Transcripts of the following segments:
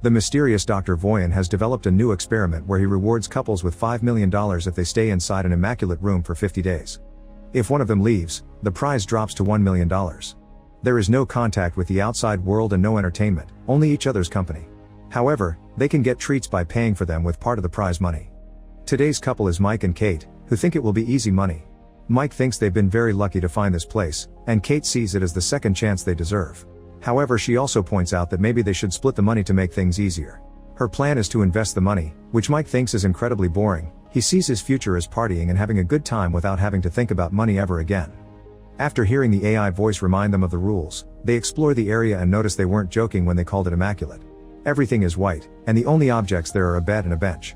The mysterious Dr. Voyan has developed a new experiment where he rewards couples with $5 million if they stay inside an immaculate room for 50 days. If one of them leaves, the prize drops to $1 million. There is no contact with the outside world and no entertainment, only each other's company. However, they can get treats by paying for them with part of the prize money. Today's couple is Mike and Kate, who think it will be easy money. Mike thinks they've been very lucky to find this place, and Kate sees it as the second chance they deserve. However, she also points out that maybe they should split the money to make things easier. Her plan is to invest the money, which Mike thinks is incredibly boring. He sees his future as partying and having a good time without having to think about money ever again. After hearing the AI voice remind them of the rules, they explore the area and notice they weren't joking when they called it immaculate. Everything is white, and the only objects there are a bed and a bench.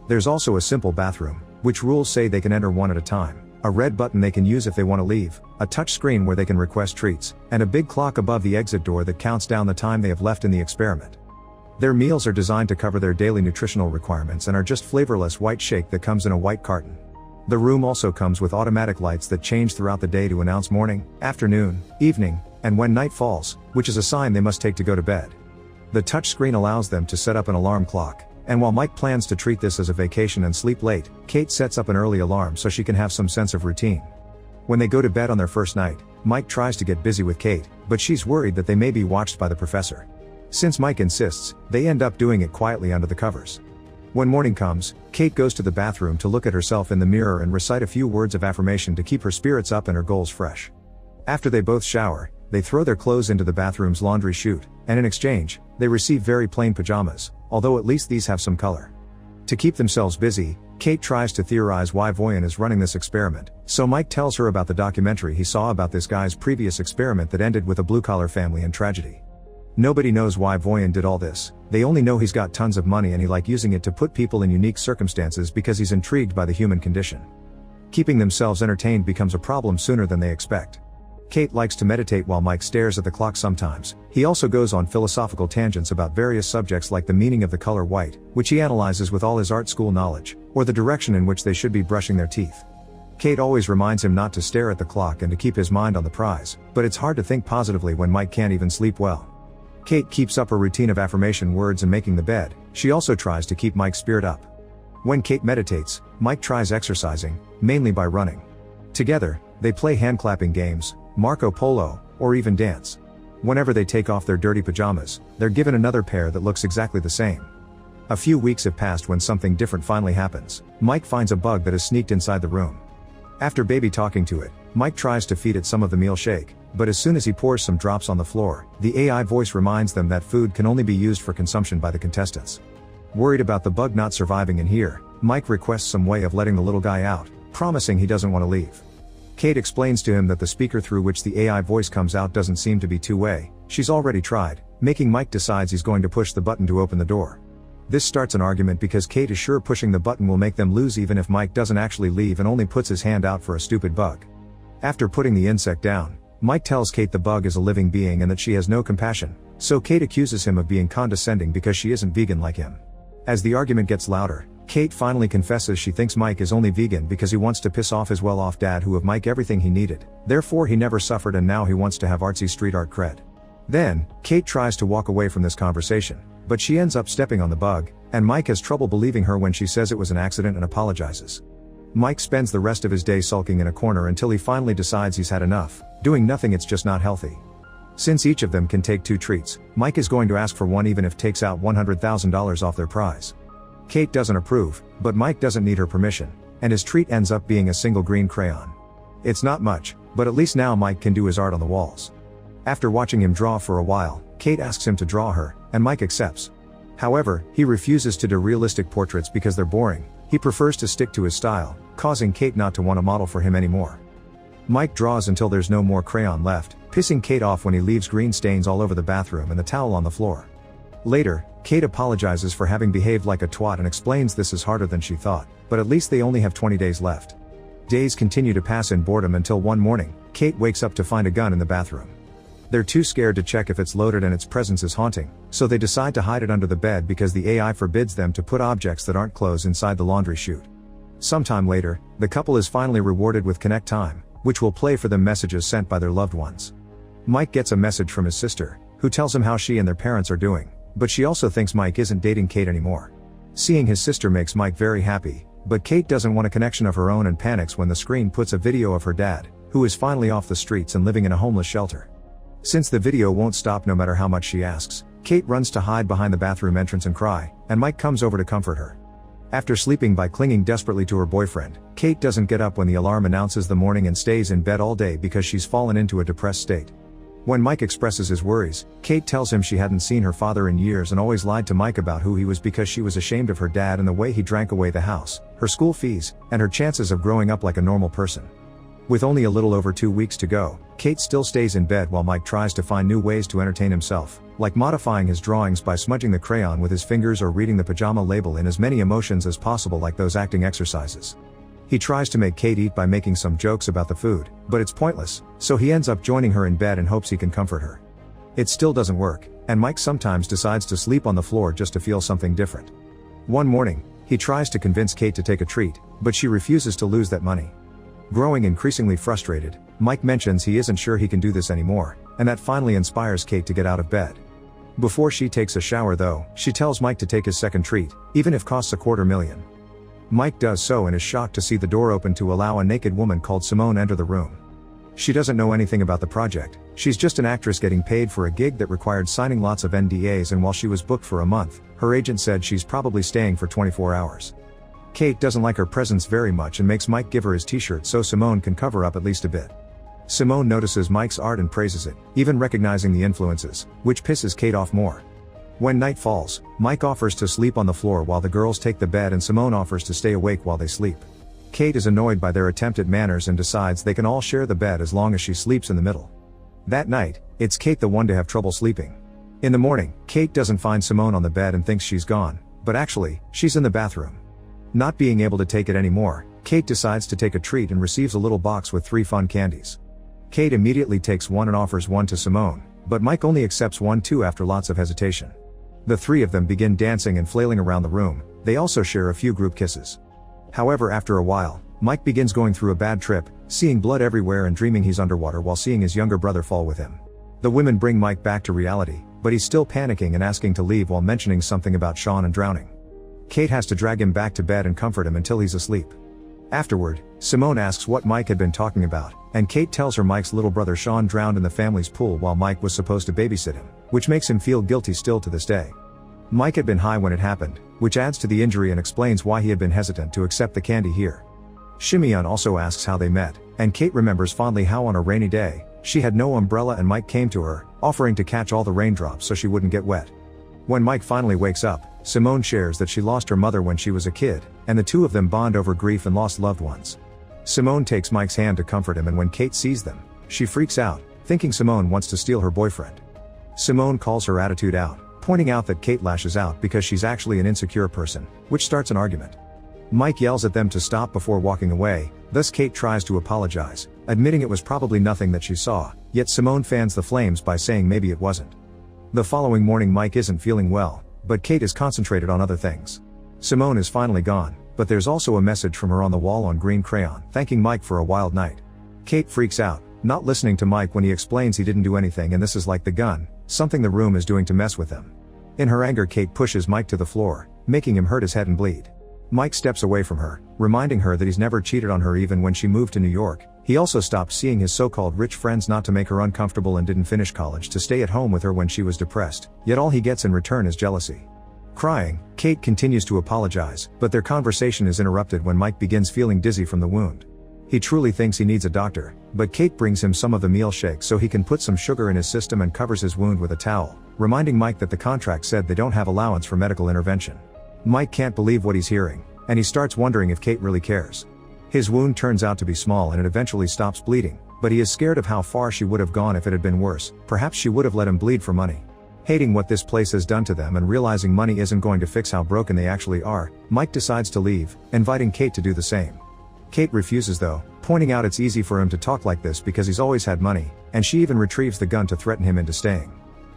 There's also a simple bathroom, which rules say they can enter one at a time, a red button they can use if they want to leave, a touch screen where they can request treats, and a big clock above the exit door that counts down the time they have left in the experiment. Their meals are designed to cover their daily nutritional requirements and are just flavorless white shake that comes in a white carton. The room also comes with automatic lights that change throughout the day to announce morning, afternoon, evening, and when night falls, which is a sign they must take to go to bed. The touch screen allows them to set up an alarm clock, and while Mike plans to treat this as a vacation and sleep late, Kate sets up an early alarm so she can have some sense of routine. When they go to bed on their first night, Mike tries to get busy with Kate, but she's worried that they may be watched by the professor. Since Mike insists, they end up doing it quietly under the covers. When morning comes, Kate goes to the bathroom to look at herself in the mirror and recite a few words of affirmation to keep her spirits up and her goals fresh. After they both shower, they throw their clothes into the bathroom's laundry chute, and in exchange, they receive very plain pajamas, although at least these have some color. To keep themselves busy, Kate tries to theorize why Voyan is running this experiment, so Mike tells her about the documentary he saw about this guy's previous experiment that ended with a blue-collar family in tragedy. Nobody knows why Voyan did all this, they only know he's got tons of money and he likes using it to put people in unique circumstances because he's intrigued by the human condition. Keeping themselves entertained becomes a problem sooner than they expect. Kate likes to meditate while Mike stares at the clock sometimes. He also goes on philosophical tangents about various subjects like the meaning of the color white, which he analyzes with all his art school knowledge, or the direction in which they should be brushing their teeth. Kate always reminds him not to stare at the clock and to keep his mind on the prize, but it's hard to think positively when Mike can't even sleep well. Kate keeps up her routine of affirmation words and making the bed. She also tries to keep Mike's spirit up. When Kate meditates, Mike tries exercising, mainly by running. Together, they play hand-clapping games, Marco Polo, or even dance. Whenever they take off their dirty pajamas, they're given another pair that looks exactly the same. A few weeks have passed when something different finally happens. Mike finds a bug that has sneaked inside the room. After baby talking to it, Mike tries to feed it some of the meal shake, but as soon as he pours some drops on the floor, the AI voice reminds them that food can only be used for consumption by the contestants. Worried about the bug not surviving in here, Mike requests some way of letting the little guy out, promising he doesn't want to leave. Kate explains to him that the speaker through which the AI voice comes out doesn't seem to be two-way. She's already tried, making Mike decides he's going to push the button to open the door. This starts an argument because Kate is sure pushing the button will make them lose even if Mike doesn't actually leave and only puts his hand out for a stupid bug. After putting the insect down, Mike tells Kate the bug is a living being and that she has no compassion, so Kate accuses him of being condescending because she isn't vegan like him. As the argument gets louder, Kate finally confesses she thinks Mike is only vegan because he wants to piss off his well-off dad who gave Mike everything he needed, therefore he never suffered and now he wants to have artsy street art cred. Then, Kate tries to walk away from this conversation, but she ends up stepping on the bug, and Mike has trouble believing her when she says it was an accident and apologizes. Mike spends the rest of his day sulking in a corner until he finally decides he's had enough. Doing nothing, it's just not healthy. Since each of them can take 2 treats, Mike is going to ask for one even if takes out $100,000 off their prize. Kate doesn't approve, but Mike doesn't need her permission, and his treat ends up being a single green crayon. It's not much, but at least now Mike can do his art on the walls. After watching him draw for a while, Kate asks him to draw her, and Mike accepts. However, he refuses to do realistic portraits because they're boring. He prefers to stick to his style, causing Kate not to want to model for him anymore. Mike draws until there's no more crayon left, pissing Kate off when he leaves green stains all over the bathroom and the towel on the floor. Later, Kate apologizes for having behaved like a twat and explains this is harder than she thought, but at least they only have 20 days left. Days continue to pass in boredom until one morning, Kate wakes up to find a gun in the bathroom. They're too scared to check if it's loaded and its presence is haunting, so they decide to hide it under the bed because the AI forbids them to put objects that aren't clothes inside the laundry chute. Sometime later, the couple is finally rewarded with Connect Time, which will play for them messages sent by their loved ones. Mike gets a message from his sister, who tells him how she and their parents are doing. but she also thinks Mike isn't dating Kate anymore. Seeing his sister makes Mike very happy, but Kate doesn't want a connection of her own and panics when the screen puts a video of her dad, who is finally off the streets and living in a homeless shelter. Since the video won't stop no matter how much she asks, Kate runs to hide behind the bathroom entrance and cry, and Mike comes over to comfort her. After sleeping by clinging desperately to her boyfriend, Kate doesn't get up when the alarm announces the morning and stays in bed all day because she's fallen into a depressed state. When Mike expresses his worries, Kate tells him she hadn't seen her father in years and always lied to Mike about who he was because she was ashamed of her dad and the way he drank away the house, her school fees, and her chances of growing up like a normal person. With only a little over 2 weeks to go, Kate still stays in bed while Mike tries to find new ways to entertain himself, like modifying his drawings by smudging the crayon with his fingers or reading the pajama label in as many emotions as possible like those acting exercises. He tries to make Kate eat by making some jokes about the food, but it's pointless, so he ends up joining her in bed and hopes he can comfort her. It still doesn't work, and Mike sometimes decides to sleep on the floor just to feel something different. One morning, he tries to convince Kate to take a treat, but she refuses to lose that money. Growing increasingly frustrated, Mike mentions he isn't sure he can do this anymore, and that finally inspires Kate to get out of bed. Before she takes a shower though, she tells Mike to take his second treat, even if costs $250,000. Mike does so and is shocked to see the door open to allow a naked woman called Simone enter the room. She doesn't know anything about the project, she's just an actress getting paid for a gig that required signing lots of NDAs, and while she was booked for a month, her agent said she's probably staying for 24 hours. Kate doesn't like her presence very much and makes Mike give her his t-shirt so Simone can cover up at least a bit. Simone notices Mike's art and praises it, even recognizing the influences, which pisses Kate off more. When night falls, Mike offers to sleep on the floor while the girls take the bed and Simone offers to stay awake while they sleep. Kate is annoyed by their attempt at manners and decides they can all share the bed as long as she sleeps in the middle. That night, it's Kate the one to have trouble sleeping. In the morning, Kate doesn't find Simone on the bed and thinks she's gone, but actually, she's in the bathroom. Not being able to take it anymore, Kate decides to take a treat and receives a little box with 3 fun candies. Kate immediately takes one and offers one to Simone, but Mike only accepts one too after lots of hesitation. The 3 of them begin dancing and flailing around the room, they also share a few group kisses. However, after a while, Mike begins going through a bad trip, seeing blood everywhere and dreaming he's underwater while seeing his younger brother fall with him. The women bring Mike back to reality, but he's still panicking and asking to leave while mentioning something about Sean and drowning. Kate has to drag him back to bed and comfort him until he's asleep. Afterward, Simone asks what Mike had been talking about, and Kate tells her Mike's little brother Sean drowned in the family's pool while Mike was supposed to babysit him, which makes him feel guilty still to this day. Mike had been high when it happened, which adds to the injury and explains why he had been hesitant to accept the candy here. Shimeon also asks how they met, and Kate remembers fondly how on a rainy day, she had no umbrella and Mike came to her, offering to catch all the raindrops so she wouldn't get wet. When Mike finally wakes up, Simone shares that she lost her mother when she was a kid, and the two of them bond over grief and lost loved ones. Simone takes Mike's hand to comfort him, and when Kate sees them, she freaks out, thinking Simone wants to steal her boyfriend. Simone calls her attitude out, pointing out that Kate lashes out because she's actually an insecure person, which starts an argument. Mike yells at them to stop before walking away, thus Kate tries to apologize, admitting it was probably nothing that she saw, yet Simone fans the flames by saying maybe it wasn't. The following morning Mike isn't feeling well, but Kate is concentrated on other things. Simone is finally gone, but there's also a message from her on the wall on green crayon, thanking Mike for a wild night. Kate freaks out, not listening to Mike when he explains he didn't do anything and this is like the gun, something the room is doing to mess with them. In her anger, Kate pushes Mike to the floor, making him hurt his head and bleed. Mike steps away from her, reminding her that he's never cheated on her even when she moved to New York. He also stopped seeing his so-called rich friends not to make her uncomfortable and didn't finish college to stay at home with her when she was depressed, yet all he gets in return is jealousy. Crying, Kate continues to apologize, but their conversation is interrupted when Mike begins feeling dizzy from the wound. He truly thinks he needs a doctor, but Kate brings him some of the meal shake so he can put some sugar in his system and covers his wound with a towel, reminding Mike that the contract said they don't have allowance for medical intervention. Mike can't believe what he's hearing, and he starts wondering if Kate really cares. His wound turns out to be small and it eventually stops bleeding, but he is scared of how far she would have gone if it had been worse. Perhaps she would have let him bleed for money. Hating what this place has done to them and realizing money isn't going to fix how broken they actually are, Mike decides to leave, inviting Kate to do the same. Kate refuses though, pointing out it's easy for him to talk like this because he's always had money, and she even retrieves the gun to threaten him into staying.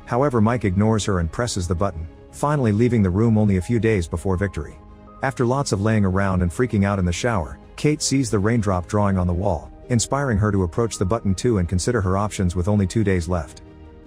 However, Mike ignores her and presses the button, finally leaving the room only a few days before victory. After lots of laying around and freaking out in the shower, Kate sees the raindrop drawing on the wall, inspiring her to approach the button too and consider her options with only 2 days left.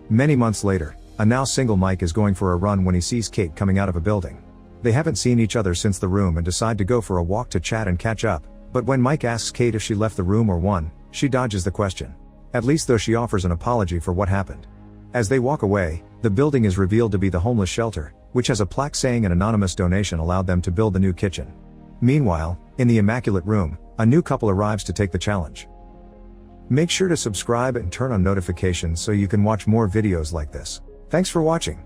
Many months later, A now single Mike is going for a run when he sees Kate coming out of a building. They haven't seen each other since the room and decide to go for a walk to chat and catch up, but when Mike asks Kate if she left the room or won, she dodges the question. At least though she offers an apology for what happened. As they walk away, the building is revealed to be the homeless shelter, which has a plaque saying an anonymous donation allowed them to build the new kitchen. Meanwhile, in the immaculate room, a new couple arrives to take the challenge. Make sure to subscribe and turn on notifications so you can watch more videos like this. Thanks for watching.